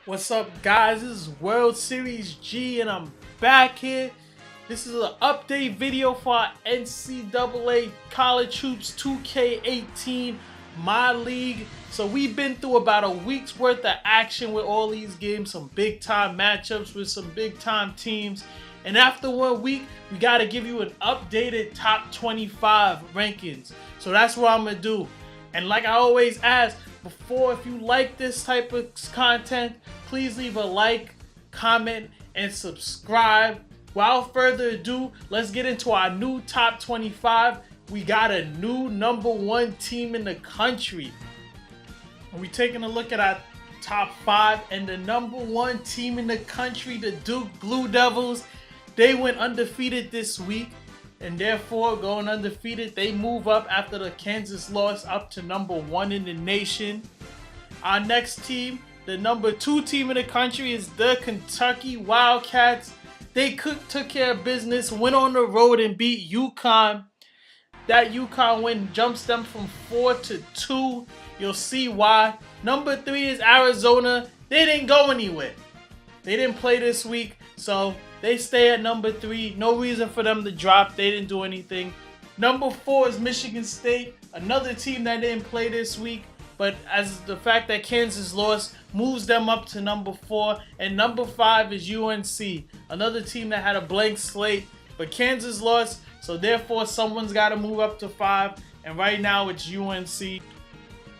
What's up, guys? This is World Series G and I'm back here. This is an update video for our NCAA College Hoops 2K18 MyLeague. So we've been through about a week's worth of action with all these games, some big time matchups with some big time teams. And after 1 week, we got to give you an updated top 25 rankings. So that's what I'm going to do. And like I always ask, before, if you like this type of content, please leave a like, comment, and subscribe. Without further ado, let's get into our new top 25. We got a new #1 team in the country. And we're taking a look at our top 5, and the #1 team in the country, the Duke Blue Devils, they went undefeated this week. And therefore, going undefeated, they move up after the Kansas loss up to #1 in the nation. Our next team, the #2 team in the country, is the Kentucky Wildcats. They took care of business, went on the road and beat UConn. That UConn win jumps them from 4 to 2. You'll see why. #3 is Arizona. They didn't go anywhere. They didn't play this week, so they stay at #3. No reason for them to drop. They didn't do anything. #4 is Michigan State, another team that didn't play this week, but as the fact that Kansas lost moves them up to #4. And #5 is UNC, another team that had a blank slate, but Kansas lost, so therefore someone's got to move up to 5. And right now it's UNC.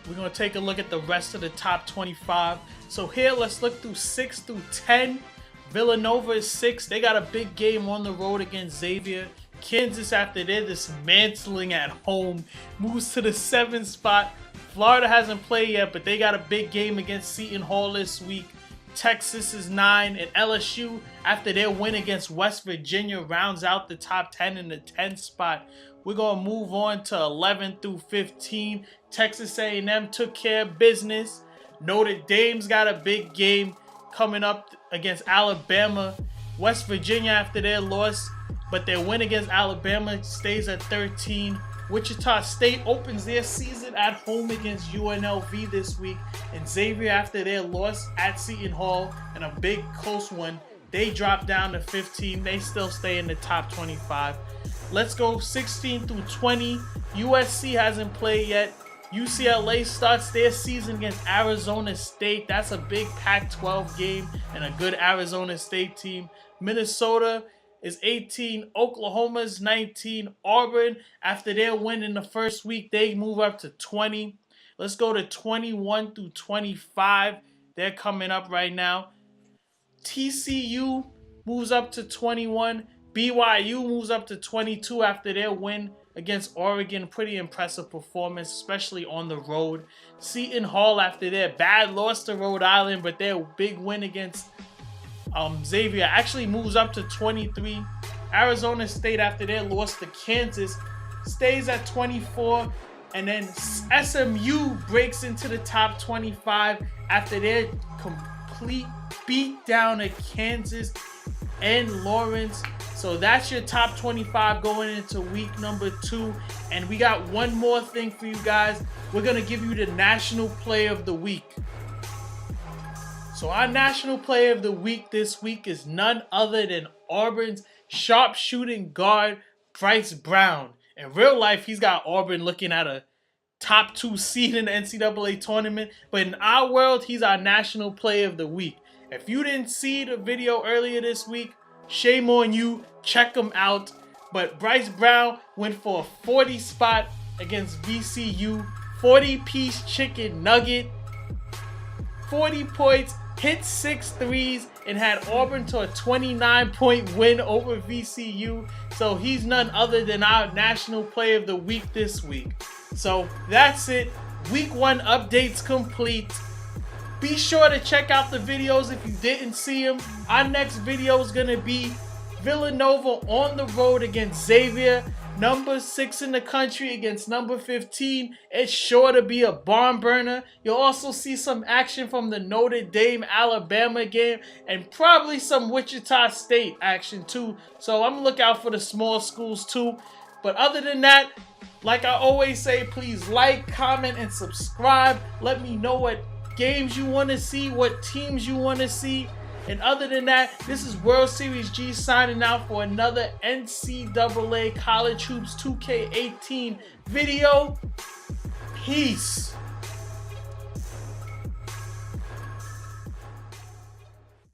We're going to take a look at the rest of the top 25. So here, let's look through 6 through 10. Villanova is 6. They got a big game on the road against Xavier. Kansas, after their dismantling at home, moves to the 7th spot. Florida hasn't played yet, but they got a big game against Seton Hall this week. Texas is 9, and LSU, after their win against West Virginia, rounds out the top 10 in the 10th spot. We're going to move on to 11 through 15. Texas A&M took care of business. Notre Dame's got a big game coming up against Alabama. West Virginia, after their loss, but their win against Alabama, stays at 13. Wichita State opens their season at home against UNLV this week. And Xavier, after their loss at Seton Hall and a big close one, they drop down to 15. They still stay in the top 25. Let's go 16 through 20. USC hasn't played yet. UCLA starts their season against Arizona State. That's a big Pac-12 game and a good Arizona State team. Minnesota is 18. Oklahoma's 19. Auburn, after their win in the first week, they move up to 20. Let's go to 21 through 25. They're coming up right now. TCU moves up to 21. BYU moves up to 22 after their win against Oregon. Pretty impressive performance, especially on the road. Seton Hall, after their bad loss to Rhode Island, but their big win against Xavier, actually moves up to 23. Arizona State, after their loss to Kansas, stays at 24. And then SMU breaks into the top 25 after their complete beatdown at Kansas and Lawrence. So that's your top 25 going into week #2. And we got one more thing for you guys. We're going to give you the National Player of the Week. So our National Player of the Week this week is none other than Auburn's sharpshooting guard, Bryce Brown. In real life, he's got Auburn looking at a top 2 seed in the NCAA tournament. But in our world, he's our National Player of the Week. If you didn't see the video earlier this week, shame on you. Check him out. But Bryce Brown went for a 40 spot against VCU. 40-piece chicken nugget. 40 points. Hit 6 threes. And had Auburn to a 29-point win over VCU. So he's none other than our National Player of the Week this week. So that's it. Week 1 updates complete. Be sure to check out the videos if you didn't see them. Our next video is going to be Villanova on the road against Xavier. #6 in the country against #15. It's sure to be a barn burner. You'll also see some action from the Notre Dame Alabama game and probably some Wichita State action too. So I'm looking out for the small schools too. But other than that, like I always say, please like, comment, and subscribe. Let me know what games you want to see, what teams you want to see. And other than that, this is World Series G signing out for another NCAA College Hoops 2K18 video. Peace.